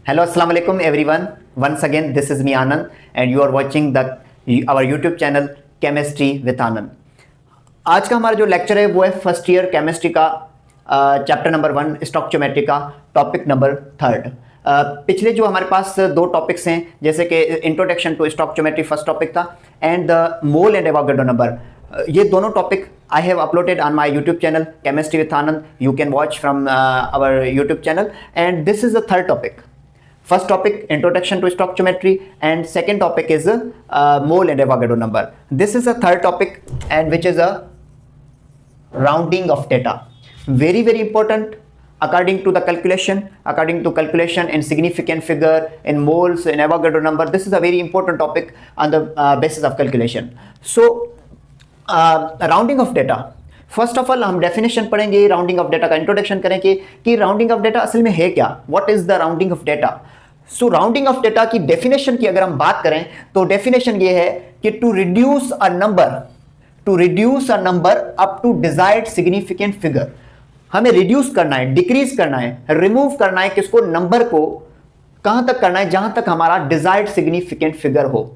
Hello, Assalamu alaikum everyone. Once again, this is me Anand, and you are watching our YouTube channel Chemistry with Anand. आज का हमारा जो lecture है वो है फर्स्ट ईयर केमिस्ट्री का चैप्टर नंबर 1 स्टोइकियोमेट्री का टॉपिक नंबर 3। पिछले जो हमारे पास दो टॉपिक्स हैं, जैसे कि introduction to stoichiometry first topic था and the mole and Avogadro number, ये दोनों topic I have uploaded on my YouTube channel Chemistry with Anand. You can watch from our YouTube channel, and this is the third topic. First topic, introduction to stoichiometry, and second topic is mole and Avogadro number. This is the third topic, and which is a rounding of data. Very important. According to calculation in significant figure, in moles, in Avogadro number, this is a very important topic on the basis of calculation. So rounding off data, first of all हम definition पढ़ेंगे, rounding off data का introduction करेंगे कि rounding off data असल में है क्या, what is the rounding off data. So rounding off data की डेफिनेशन की अगर हम बात करें तो डेफिनेशन ये है कि to reduce a number up to desired significant figure. हमें रिड्यूस करना है, डिक्रीज करना है, रिमूव करना है, किसको, नंबर को। कहां तक करना है, जहां तक हमारा डिजायर्ड सिग्निफिकेंट फिगर हो।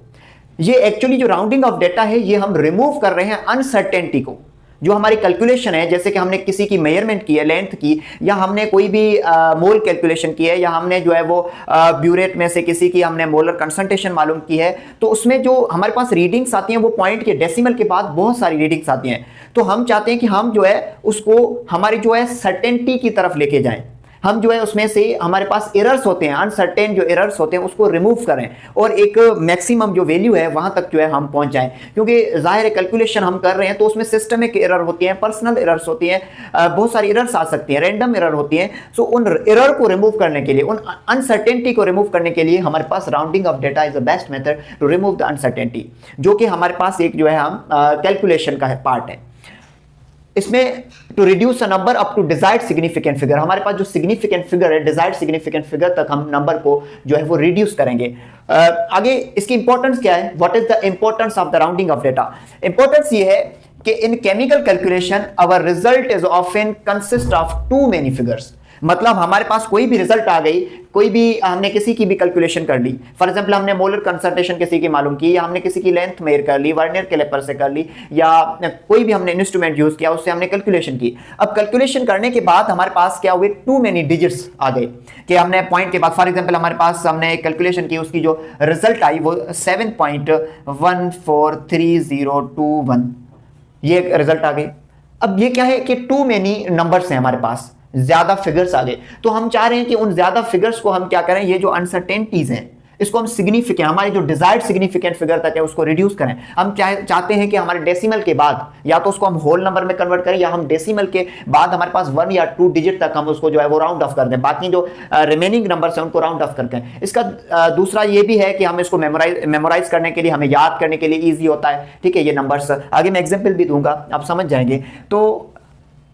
ये एक्चुअली जो राउंडिंग ऑफ डेटा है, ये हम रिमूव कर रहे हैं अनसर्टेनिटी को। जो हमारी कैलकुलेशन है, जैसे कि हमने किसी की मेजरमेंट की है, लेंथ की, या हमने कोई भी मोल कैलकुलेशन की है, या हमने जो है वो ब्यूरेट में से किसी की हमने मोलर कंसंट्रेशन मालूम की है, तो उसमें जो हमारे पास रीडिंग्स आती हैं वो पॉइंट के डेसिमल के बाद बहुत सारी रीडिंग्स आती हैं। तो हम चाहते हैं कि हम जो है उसको हमारी जो है सर्टेनिटी की तरफ लेके जाएं। हम जो है उसमें से हमारे पास एरर्स होते हैं, अनसर्टेन जो एरर्स होते हैं उसको रिमूव करें और एक मैक्सिमम जो वैल्यू है वहां तक जो है हम पहुंच जाएं। क्योंकि जाहिर है कैलकुलेशन हम कर रहे हैं तो उसमें सिस्टमिक एरर होती है, पर्सनल एरर्स होती हैं, बहुत सारी एरर्स आ सकती हैं, रैंडम एरर होती हैं। सो उन एरर को रिमूव करने के लिए, उन अनसर्टेनिटी को रिमूव करने के लिए हमारे पास rounding off data is the best method to remove the uncertainty, जो कि हमारे पास एक जो है हम कैलकुलेशन का पार्ट है। इसमें to reduce a number up to desired significant figure, हमारे पास जो सिग्निफिकेंट फिगर है, डिजायर्ड सिग्निफिकेंट फिगर तक हम नंबर को जो है वो रिड्यूस करेंगे। आगे इसकी इंपॉर्टेंस क्या है, what is the importance of the rounding off data. Importance ये है कि in chemical calculation our result is often consist of too many figures. मतलब हमारे पास कोई भी रिजल्ट आ गई, कोई भी हमने किसी की भी कैलकुलेशन कर ली, फॉर एग्जांपल हमने मोलर कंसंट्रेशन किसी की मालूम की, या हमने किसी की लेंथ मेजर कर ली, वर्नियर कैलिपर से कर ली, या कोई भी हमने इंस्ट्रूमेंट यूज किया उससे हमने कैलकुलेशन की। अब कैलकुलेशन करने के बाद हमारे पास क्या हुए, टू मेनी डिजिट्स आ गए कि हमने पॉइंट के बाद, फॉर एग्जाम्पल हमारे पास हमने कैलकुलेशन की, उसकी जो रिजल्ट आई वो 7.143021, ये रिजल्ट आ गई। अब ये क्या है कि टू मेनी नंबर्स हैं हमारे पास, ज्यादा फिगर्स आ गए। तो हम चाह रहे हैं कि उन ज्यादा फिगर्स को हम क्या करें, ये जो अनसर्टेनिटीज हैं इसको हम सिग्निफिकेंट, हमारी जो डिजायर्ड सिग्निफिकेंट फिगर तक है उसको रिड्यूस करें। हम चाहते हैं कि हमारे डेसिमल के बाद या तो उसको हम होल नंबर में कन्वर्ट करें, या हम डेसिमल के बाद हमारे पास 1 या 2 डिजिट तक हम उसको जो है वो राउंड ऑफ कर दें, बाकी जो रिमेनिंग नंबर्स हैं उनको राउंड ऑफ करके। इसका दूसरा ये भी है कि हम इसको मेमोराइज करने के लिए, हमें याद करने के लिए ईजी होता है। ठीक है, ये नंबर्स आगे मैं एग्जाम्पल भी दूंगा, आप समझ जाएंगे। तो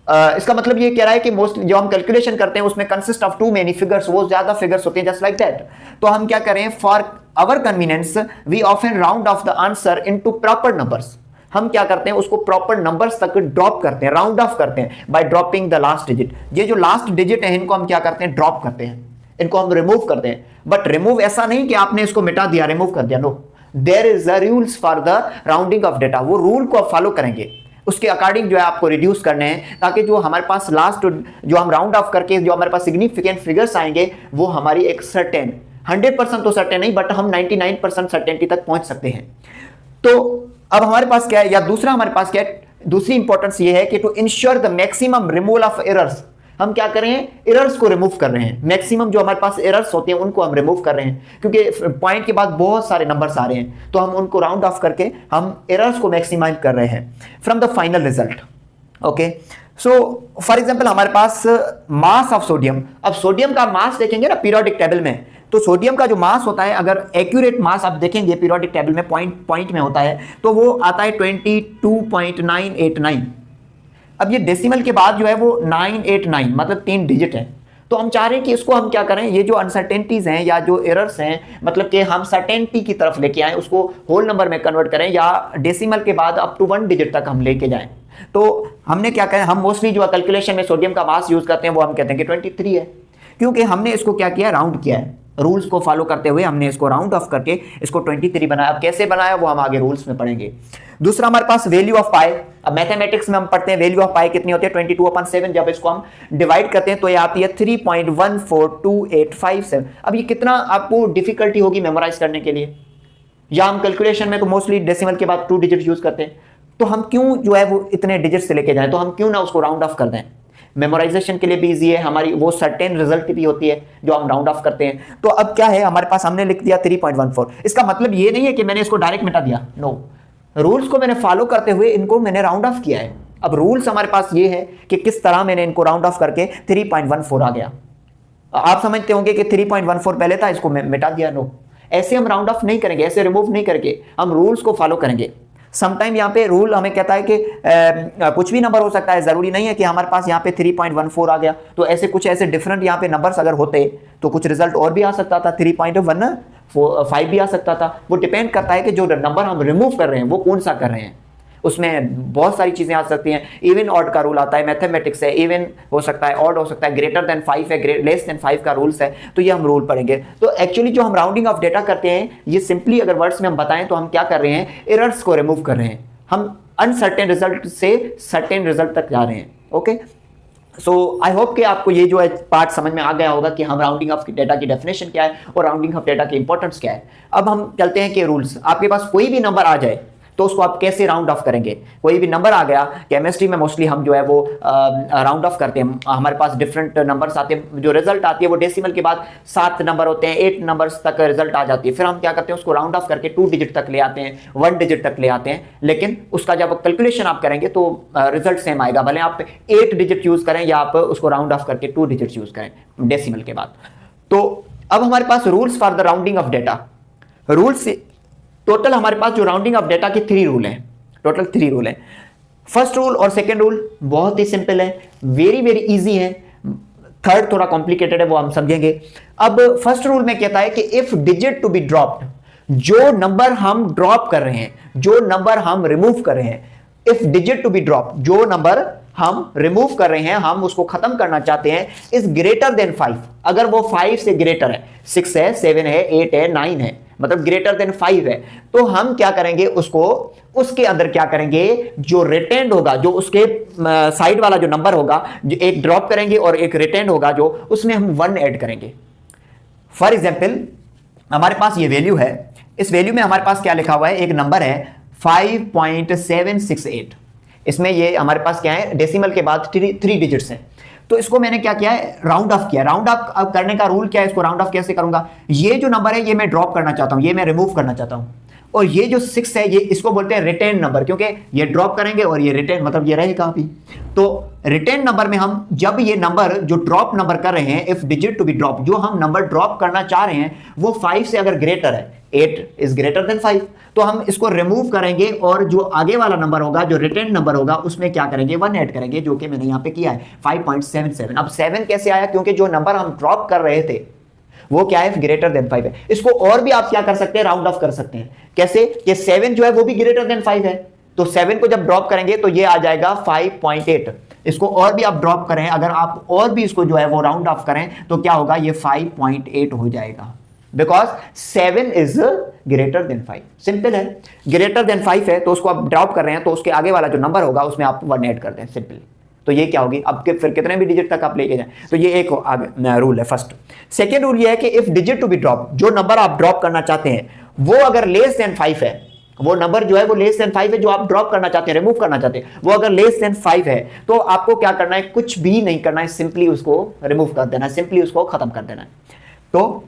इसका मतलब ये कह रहा है कि मोस्ट जो हम कैलकुलेशन करते हैं उसमें consist of too many figures, वो ज्यादा फिगर्स होते हैं, जस्ट लाइक दैट। तो हम क्या करें, for our convenience we often round off the answer into proper numbers. हम क्या करते हैं, उसको प्रॉपर नंबर्स तक ड्रॉप करते हैं, राउंड ऑफ करते हैं by dropping the last digit. ये जो लास्ट डिजिट है इनको हम क्या करते हैं, ड्रॉप करते हैं, इनको हम रिमूव करते हैं। बट रिमूव ऐसा नहीं कि आपने इसको मिटा दिया, रिमूव कर दिया, no, there is a rules for the rounding off data. वो रूल को आप फॉलो करेंगे, उसके अकॉर्डिंग जो है आपको रिड्यूस करने हैं, ताकि जो हमारे पास लास्ट जो हम राउंड ऑफ करके जो हमारे पास सिग्निफिकेंट फिगर्स आएंगे वो हमारी एक सर्टेन, 100% तो सर्टेन नहीं, बट हम 99% सर्टेनिटी तक पहुंच सकते हैं। तो अब हमारे पास क्या है, या दूसरा हमारे पास क्या है, दूसरी इंपॉर्टेंस ये है कि to ensure the maximum removal of errors, हम क्या कर रहे हैं, एरर्स को रिमूव कर रहे हैं। मैक्सिमम जो हमारे पास एरर्स होते हैं उनको हम रिमूव कर रहे हैं, क्योंकि पॉइंट के बाद बहुत सारे नंबर्स आ रहे हैं, तो हम उनको राउंड ऑफ करके हम एरर्स को मैक्सिमाइज कर रहे हैं from the final result. Okay, so for example हमारे पास मास ऑफ सोडियम। अब सोडियम का मास देखेंगे ना पीरियोडिक टेबल में, तो सोडियम का जो मास होता है, अगर एक्यूरेट मास आप देखेंगे पीरियोडिक टेबल में पॉइंट में होता है, तो वो आता है 22.989। अब ये डेसिमल के बाद जो है वो 989, मतलब 3 डिजिट है। तो हम चाह रहे हैं कि इसको हम क्या करें, ये जो अनसर्टेनिटीज हैं या जो एरर्स हैं, मतलब कि हम सर्टेनिटी की तरफ लेके आए, उसको होल नंबर में कन्वर्ट करें, या डेसिमल के बाद अप टू 1 डिजिट तक हम लेके जाएं। तो हमने क्या करें, हम मोस्टली जो कैलकुलेशन में सोडियम का मास यूज करते हैं वो हम कहते हैं कि 23 है, क्योंकि हमने इसको क्या किया, राउंड किया है। रूल्स को फॉलो करते हुए हमने इसको राउंड ऑफ करके इसको 23 बनाया। अब कैसे बनाया वो हम आगे रूल्स में पढ़ेंगे। दूसरा हमारे पास वैल्यू ऑफ पाई। अब मैथमेटिक्स में हम पढ़ते हैं वैल्यू ऑफ पाई कितनी होती है 22/7। जब इसको हम डिवाइड करते हैं तो ये आती है 3.142857। अब ये कितना आपको डिफिकल्टी होगी मेमोराइज करने के लिए, या हम कैलकुलेशन में तो मोस्टली डेसिमल के बाद 2 डिजिट यूज करते हैं, तो हम क्यों जो है वो इतने डिजिट से लेके जाएं, तो हम क्यों ना उसको राउंड ऑफ कर दें। मेमोराइजेशन के लिए भी इजी है, हमारी वो सर्टेन रिजल्ट भी होती है जो हम राउंड ऑफ करते हैं। तो अब क्या है हमारे पास, हमने लिख दिया 3.14। इसका मतलब ये नहीं है कि मैंने इसको डायरेक्ट मिटा दिया, नो, रूल्स को मैंने फॉलो करते हुए इनको मैंने राउंड ऑफ किया है। अब रूल्स हमारे पास ये है कि किस तरह मैंने इनको राउंड ऑफ करके 3.14 आ गया। आप समझते होंगे कि 3.14 पहले था, इसको मिटा दिया, नो, ऐसे हम राउंड ऑफ नहीं करेंगे, ऐसे रिमूव नहीं करके हम रूल्स को फॉलो करेंगे। समटाइम यहाँ पे रूल हमें कहता है कि कुछ भी नंबर हो सकता है, जरूरी नहीं है कि हमारे पास यहाँ पे 3.14 आ गया। तो ऐसे कुछ ऐसे डिफरेंट यहाँ पे नंबर्स अगर होते तो कुछ रिजल्ट और भी आ सकता था, 3.15 भी आ सकता था। वो डिपेंड करता है कि जो नंबर हम रिमूव कर रहे हैं वो कौन सा कर रहे हैं, उसमें बहुत सारी चीजें आ सकती हैं। इवन ऑड का रूल आता है, मैथमेटिक्स है, इवन हो सकता है, ऑड हो सकता है, ग्रेटर देन 5 है, लेस देन 5 का रूल्स है, तो ये हम रूल पढ़ेंगे। तो एक्चुअली जो हम राउंडिंग ऑफ डेटा करते हैं, ये सिंपली अगर वर्ड्स में हम बताएं तो हम क्या कर रहे हैं, एरर्स को रिमूव कर रहे हैं। हम अनसर्टेन रिजल्ट से सर्टेन रिजल्ट तक जा रहे हैं। ओके, सो आई होप कि आपको ये जो है पार्ट समझ में आ गया होगा कि हम राउंडिंग ऑफ डेटा की डेफिनेशन क्या है और राउंडिंग ऑफ डेटा की इंपॉर्टेंस क्या है। अब हम चलते हैं कि रूल्स, आपके पास कोई भी नंबर आ जाए तो उसको आप कैसे राउंड ऑफ करेंगे। कोई भी नंबर आ गया, केमिस्ट्री में मोस्टली हम जो है वो राउंड ऑफ करते हैं। हमारे पास डिफरेंट नंबर्स आते हैं, जो रिजल्ट आती है वो डेसिमल के बाद 7 नंबर होते हैं, 8 नंबर्स तक रिजल्ट आ जाती है। फिर हम क्या करते हैं, उसको राउंड ऑफ करके 2 डिजिट तक ले आते हैं, 1 डिजिट तक ले आते हैं। लेकिन उसका जब कैलकुलेशन आप करेंगे तो रिजल्ट सेम आएगा, भले आप 8 डिजिट यूज करें या आप उसको राउंड ऑफ करके 2 डिजिट यूज करें डेसिमल के बाद। तो अब हमारे पास rules for the rounding off data. Rules total हमारे पास जो राउंडिंग ऑफ डेटा के 3 रूल हैं, टोटल 3 रूल हैं। फर्स्ट रूल और सेकंड रूल बहुत ही सिंपल है, वेरी वेरी इजी है। थर्ड थोड़ा कॉम्प्लिकेटेड है, वो हम समझेंगे। अब फर्स्ट रूल में कहता है कि if digit to be dropped, जो नंबर हम ड्रॉप कर रहे हैं, जो नंबर हम रिमूव कर रहे हैं, if digit to be dropped, जो नंबर हम रिमूव कर रहे हैं, हम उसको खत्म करना चाहते हैं, इज ग्रेटर देन 5, अगर वो 5 से ग्रेटर है, 6 है, 7 है, 8 है, 9 है, मतलब ग्रेटर देन 5 है, तो हम क्या करेंगे, उसको उसके अंदर क्या करेंगे, जो रिटेंड होगा, जो उसके साइड वाला जो नंबर होगा, जो एक ड्रॉप करेंगे और एक रिटेंड होगा, जो उसमें हम 1 ऐड करेंगे। फॉर एग्जाम्पल हमारे पास ये वैल्यू है, इस वैल्यू में हमारे पास क्या लिखा हुआ है, एक नंबर है 5.768। इसमें ये हमारे पास क्या है, डेसिमल के बाद 3 डिजिट्स हैं। तो इसको मैंने क्या किया है, राउंड ऑफ किया। राउंड ऑफ करने का रूल क्या है, इसको राउंड ऑफ कैसे करूंगा, ये जो नंबर है ये मैं ड्रॉप करना चाहता हूं, ये मैं रिमूव करना चाहता हूं, और ये जो 6 है ये इसको बोलते हैं रिटेन नंबर, क्योंकि ये ड्रॉप करेंगे और ये रिटेन मतलब ये रहेगा अभी। तो रिटेन नंबर में हम जब ये नंबर जो ड्रॉप नंबर कर रहे हैं, if digit to be drop, जो हम नंबर ड्रॉप करना चाह रहे हैं वो 5 से अगर ग्रेटर है, 8 इज ग्रेटर देन 5, तो हम इसको रिमूव करेंगे और जो आगे वाला नंबर होगा, जो रिटेन नंबर होगा, उसमें क्या करेंगे, 1 ऐड करेंगे, जो कि मैंने यहां पे किया है 5.77। अब 7 कैसे आया, क्योंकि जो नंबर हम ड्रॉप कर रहे थे वो क्या है, ग्रेटर देन 5 है। इसको और भी आप क्या कर सकते हैं, राउंड ऑफ कर सकते हैं। कैसे कि 7 जो है वो भी ग्रेटर देन 5 है, तो 7 को जब ड्रॉप करेंगे तो ये आ जाएगा 5.8। इसको और भी आप ड्रॉप करें, अगर आप और भी इसको जो है वो राउंड ऑफ करें तो क्या होगा, ये 5.8 हो जाएगा, because 7 is greater than 5। Simple है, ग्रेटर देन 5 है तो उसको आप ड्रॉप कर रहे हैं, तो उसके आगे वाला जो नंबर होगा उसमें आप 1 ऐड कर दें, सिंपल। तो ये क्या होगी, अब फिर कितने भी डिजिट तक आप लेके जाएं, तो ये एक रूल है फर्स्ट। सेकेंड रूल ये है कि if digit to be drop, जो नंबर आप ड्रॉप करना चाहते हैं वो अगर लेस देन 5 है, वो नंबर जो है वो लेस देन 5 है, जो आप ड्रॉप करना चाहते हैं, रिमूव करना चाहते हैं, वो अगर लेस देन 5 है, तो आपको क्या करना है, कुछ भी नहीं करना है, सिंपली उसको रिमूव कर देना है, सिंपली उसको खत्म कर देना है। तो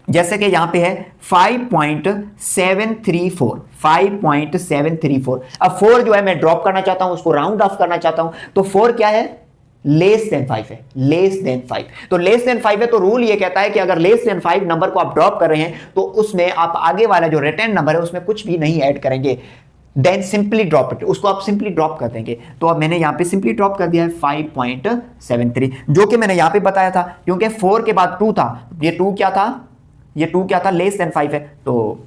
जैसे कि यहां पे है 5.734। अब 4 जो है मैं ड्रॉप करना चाहता हूं, उसको राउंड ऑफ करना चाहता हूं, तो 4 क्या है, लेस देन 5 है, लेस देन 5। तो लेस देन 5 है, तो रूल ये कहता है कि अगर लेस देन 5 नंबर को आप ड्रॉप कर रहे हैं तो उसमें आप आगे वाला जो रिटर्न नंबर है उसमें कुछ भी नहीं ऐड करेंगे, देन सिंपली ड्रॉप इट, उसको आप सिंपली ड्रॉप कर देंगे। तो अब मैंने यहां पे सिंपली ड्रॉप कर दिया है 5.73, जो कि मैंने यहां पे बताया था, क्योंकि 4 के बाद 2 था, ये 2 क्या था, ये 2 क्या था, लेस देन 5 है। तो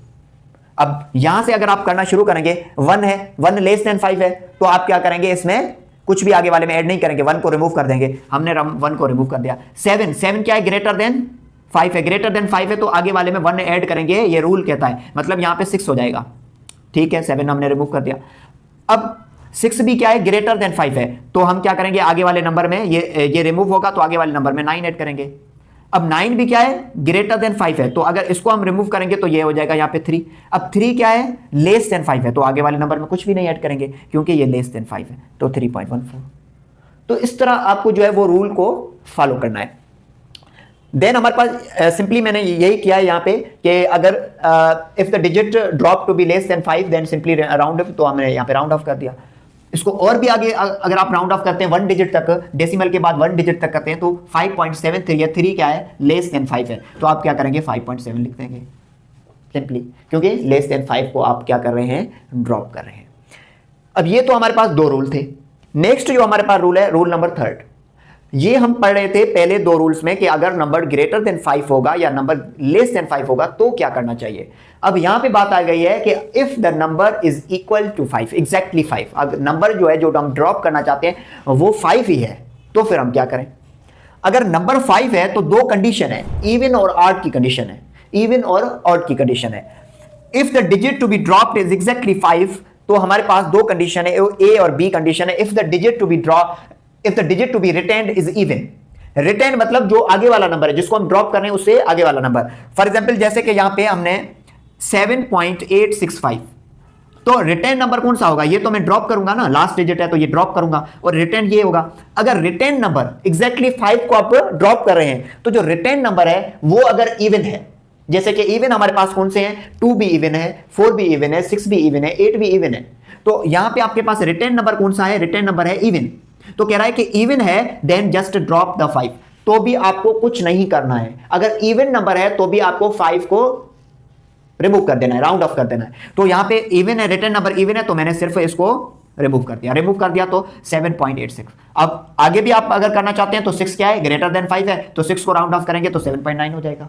अब यहां से अगर आप करना शुरू करेंगे, 1 है, 1 लेस देन 5 है, तो आप क्या करेंगे, इसमें कुछ भी आगे वाले में ऐड नहीं करेंगे, 1 को रिमूव कर देंगे। हमने 1 को रिमूव कर दिया। 7 क्या है, ग्रेटर देन 5 है, ग्रेटर देन 5 है तो आगे वाले में 1 ऐड करेंगे, ये रूल कहता है, मतलब यहाँ पे 6 हो जाएगा। ठीक है, 7 हमने रिमूव कर दिया। अब 6 भी क्या है, ग्रेटर देन 5 है, तो हम क्या करेंगे, आगे वाले नंबर में ये रिमूव होगा तो आगे वाले नंबर में 9 ऐड करेंगे। अब 9 भी क्या है, ग्रेटर देन 5 है, तो अगर इसको हम रिमूव करेंगे तो ये हो जाएगा यहाँ पे 3। अब 3 क्या है, लेस देन 5 है, तो आगे वाले नंबर में कुछ भी नहीं ऐड करेंगे क्योंकि ये लेस देन 5 है, तो 3.14। तो इस तरह आपको जो है वो रूल को फॉलो करना है। देन हमारे पास सिंपली मैंने यही किया है यहाँ पे कि अगर if the digit drop to be less than 5 then simply round off, तो हमने यहाँ पे राउंड ऑफ कर दिया। इसको और भी आगे अगर आप राउंड ऑफ करते हैं 1 डिजिट तक, डेसिमल के बाद 1 डिजिट तक करते हैं तो 5.73 है, 3 क्या है, लेस देन 5 है, तो आप क्या करेंगे 5.7 लिख देंगे सिंपली, क्योंकि लेस देन 5 को आप क्या कर रहे हैं, ड्रॉप कर रहे हैं। अब ये तो हमारे पास 2 रूल थे। नेक्स्ट जो हमारे पास रूल है, रूल नंबर 3। ये हम पढ़ रहे थे पहले 2 रूल्स में कि अगर नंबर ग्रेटर देन 5 होगा या नंबर लेस देन 5 होगा तो क्या करना चाहिए। अब यहां पे बात आ गई है कि if the number is equal to 5, exactly 5, अगर नंबर जो है जो हम ड्रॉप करना चाहते हैं वो 5 ही है, तो फिर हम क्या करें। अगर नंबर 5 है तो 2 कंडीशन है, इवन और ऑड की कंडीशन है, इवन और ऑड की कंडीशन है। If the digit to be dropped is exactly 5, तो हमारे पास 2 कंडीशन है, ए और बी कंडीशन है। If the digit to be retained is even, retain मतलब जो आगे वाला नंबर है जिसको हम ड्रॉप कर रहे हैं उससे आगे वाला नंबर। फॉर एग्जांपल जैसे कि यहां पे हमने 7.865, तो रिटेन नंबर कौन सा होगा, ये तो मैं ड्रॉप करूंगा ना, लास्ट डिजिट है तो ये ड्रॉप करूंगा, और रिटेन ये होगा। अगर रिटेन नंबर एग्जैक्टली 5 को आप ड्रॉप कर रहे हैं तो जो रिटेन नंबर है वो अगर इवन है, जैसे कि इवन हमारे पास कौन से हैं, 2 भी इवन है, 4 भी इवन है, 6 भी इवन है, 8 भी इवन है, तो यहां पे आपके पास रिटेन नंबर कौन सा है, रिटेन नंबर है इवन। तो कह रहा है कि इवन है देन जस्ट ड्रॉप द 5, तो भी आपको कुछ नहीं करना है। अगर इवन नंबर है तो भी आपको 5 को रिमूव कर देना है, राउंड ऑफ कर देना है। तो यहां पे इवन है, रिटेन नंबर इवन है, तो मैंने सिर्फ इसको रिमूव कर दिया तो 7.86। अब आगे भी आप अगर करना चाहते हैं तो 6 क्या है, ग्रेटर देन 5 है, तो 6 को राउंड ऑफ करेंगे तो 7.9 हो जाएगा।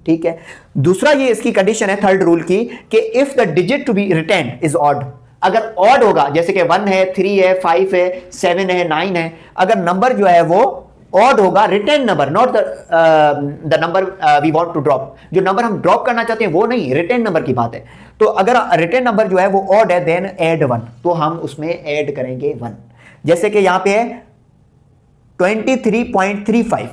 ठीक है, दूसरा ये इसकी कंडीशन है थर्ड रूल की कि if the digit to be retain is odd, अगर ऑड होगा जैसे कि 1 है, 3 है, 5 है, 7 है, 9 है, अगर नंबर जो है वो ऑड होगा, retain number, not the number we want to drop, जो नंबर हम ड्रॉप करना चाहते हैं वो नहीं, रिटेन नंबर की बात है। तो अगर रिटेन नंबर जो है वो ऑड है देन ऐड 1, तो हम उसमें ऐड करेंगे 1। जैसे कि यहां पे है 23.35,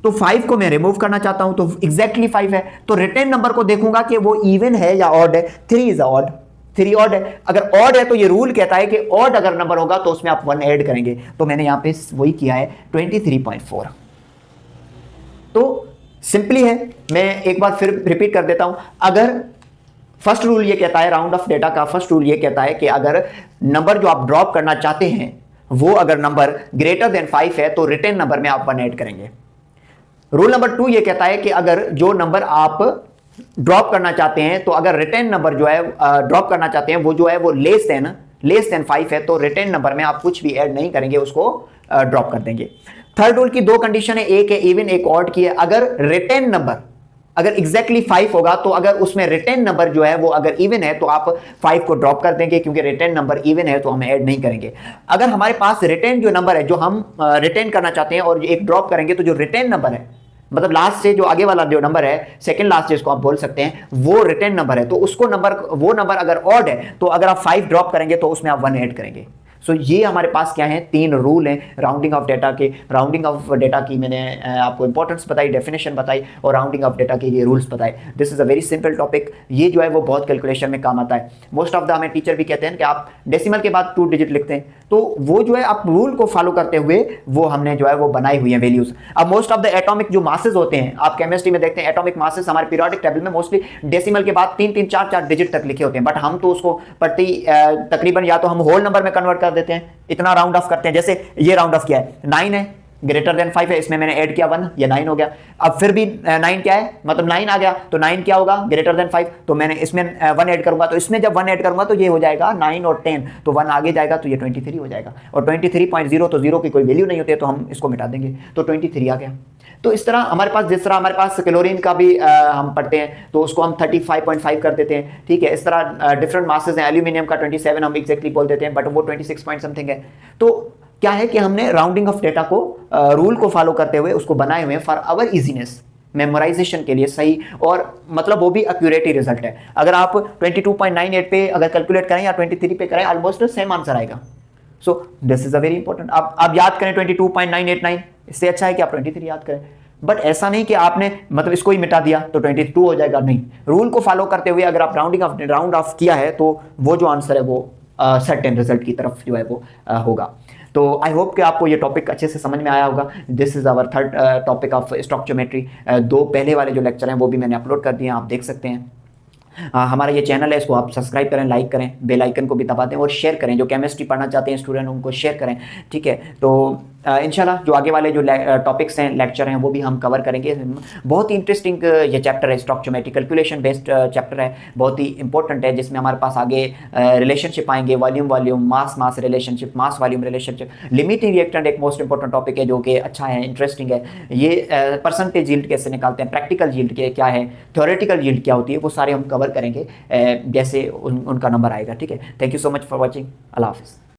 तो 5 को मैं रिमूव करना चाहता हूं, तो एग्जैक्टली 5 है, तो रिटेन नंबर को देखूंगा कि वो इवन है या ऑड है, 3 इज ऑड, 3 ऑड है। अगर ऑड है तो ये रूल कहता है कि ऑड अगर नंबर होगा तो उसमें आप 1 ऐड करेंगे, तो मैंने यहां पे वही किया है 23.4। तो सिंपली है, मैं एक बार फिर रिपीट कर देता हूं। अगर फर्स्ट रूल ये कहता है, राउंड ऑफ डेटा का फर्स्ट रूल ये कहता है कि अगर नंबर जो आप ड्रॉप करना चाहते हैं वो अगर नंबर ग्रेटर देन 5 है तो रिटेन नंबर में आप 1 ऐड करेंगे। रूल नंबर 2 ये कहता है कि अगर जो नंबर आप ड्रॉप करना चाहते हैं, तो अगर रिटेन नंबर जो है ड्रॉप करना चाहते हैं वो जो है वो लेस देन 5 है, तो रिटेन नंबर में आप कुछ भी ऐड नहीं करेंगे, उसको ड्रॉप कर देंगे। थर्ड रूल की 2 कंडीशन है, एक है इवन, एक ऑड की है। अगर रिटेन नंबर अगर एग्जैक्टली 5 होगा तो अगर उसमें रिटेन नंबर जो है वो अगर इवन है तो आप 5 को ड्रॉप कर देंगे, क्योंकि रिटेन नंबर इवन है तो हम ऐड नहीं करेंगे। अगर हमारे पास रिटेन जो नंबर है जो हम रिटेन करना चाहते हैं और एक ड्रॉप करेंगे, तो जो रिटेन नंबर है मतलब लास्ट से जो आगे वाला जो नंबर है, सेकंड लास्ट जिसको आप बोल सकते हैं, वो रिटेन नंबर है, तो वो नंबर अगर ऑड है तो अगर आप 5 ड्रॉप करेंगे तो उसमें आप 1 ऐड करेंगे। सो ये हमारे पास क्या है, 3 रूल हैं राउंडिंग ऑफ डेटा के। राउंडिंग ऑफ डेटा की मैंने आपको इंपॉर्टेंस बताई, डेफिनेशन बताई, और राउंडिंग ऑफ डेटा के ये रूल्स बताए। This is a very simple topic, ये जो है वो बहुत कैलकुलेशन में काम आता है। मोस्ट ऑफ द हमें टीचर भी कहते हैं कि आप डेसिमल के बाद 2 डिजिट लिखते हैं, तो वो जो है आप रूल को फॉलो करते हुए वो हमने जो है वो बनाई हुई है वैल्यूज। अब मोस्ट ऑफ द एटॉमिक जो मासेस होते हैं, आप केमिस्ट्री में देखते हैं एटॉमिक मासेस हमारे पीरियोडिक टेबल में मोस्टली डेसिमल के बाद 3-3, 4-4 डिजिट तक लिखे होते हैं, बट हम तो उसको तकरीबन या तो हम होल नंबर में कन्वर्ट कर देते हैं, इतना राउंड ऑफ करते हैं। जैसे ये राउंड ऑफ किया है, 9 है, ग्रेटर देन 5 है, इसमें मैंने ऐड किया 1, ये 9 हो गया। अब फिर भी 9 क्या है, मतलब 9 आ गया, तो 9 क्या होगा, ग्रेटर देन 5, तो मैंने इसमें 1 ऐड करूंगा, तो इसमें जब 1 ऐड करूंगा तो ये हो जाएगा 9 और 10, तो 1 आगे जाएगा तो ये 23 हो जाएगा, और 23.0 तो 0 की कोई वैल्यू नहीं होती है, तो हम इसको मिटा देंगे, तो 23 आ गया। तो इस तरह हमारे पास, जिस तरह हमारे पास क्लोरीन का भी हम पढ़ते हैं तो उसको हम 35.5 कर देते हैं, ठीक है। इस तरह डिफरेंट मासेस हैं, एल्यूमिनियम का 27 हम एग्जैक्टली बोल देते हैं, बट वो 26 पॉइंट समथिंग है। तो क्या है कि हमने राउंडिंग ऑफ डेटा को रूल को फॉलो करते हुए उसको बनाए हुए हैं फॉर आवर इजीनेस, मेमोराइजेशन के लिए सही, और मतलब वो भी एक्यूरेट ही रिजल्ट है। अगर आप 22.98 पे अगर कैलकुलेट करें या 23 पे करें, ऑलमोस्ट सेम आंसर आएगा। So this is a very important. आप याद करें 22.989, इससे अच्छा है कि आप 23 याद करें। बट ऐसा नहीं कि आपने मतलब इसको ही मिटा दिया तो 22 हो जाएगा, नहीं, रूल को फॉलो करते हुए अगर आप राउंड ऑफ किया है तो वो जो आंसर है वो सर्टेन रिजल्ट की तरफ जो है वो होगा। तो आई होप कि आपको ये टॉपिक अच्छे से समझ में आया होगा। This is our third topic of stoichiometry. दो पहले वाले जो लेक्चर हैं वो भी मैंने अपलोड कर दिए हैं, आप देख सकते हैं। हमारा ये चैनल है, इसको आप सब्सक्राइब करें, लाइक करें, बेल आइकन को भी दबा दें और शेयर करें। जो केमिस्ट्री पढ़ना चाहते हैं स्टूडेंट उनको शेयर करें, ठीक है। तो इंशाल्लाह जो आगे वाले जो टॉपिक्स हैं, लेक्चर हैं, वो भी हम कवर करेंगे। बहुत ही इंटरेस्टिंग ये चैप्टर है, स्टॉक्योमेट्री कैलकुलेशन बेस्ड चैप्टर है, बहुत ही इंपॉर्टेंट है, जिसमें हमारे पास आगे रिलेशनशिप आएंगे, volume mass relationship, mass volume relationship, limiting reactant एक मोस्ट इंपॉर्टेंट टॉपिक है जो कि अच्छा है, इंटरेस्टिंग है। ये परसेंटेज यील्ड कैसे निकालते हैं, प्रैक्टिकल यील्ड क्या है, थ्योरेटिकल यील्ड क्या होती है, वो सारे हम कवर करेंगे जैसे उनका नंबर आएगा, ठीक है। Thank you so much for watching. अल्लाह हाफिज़।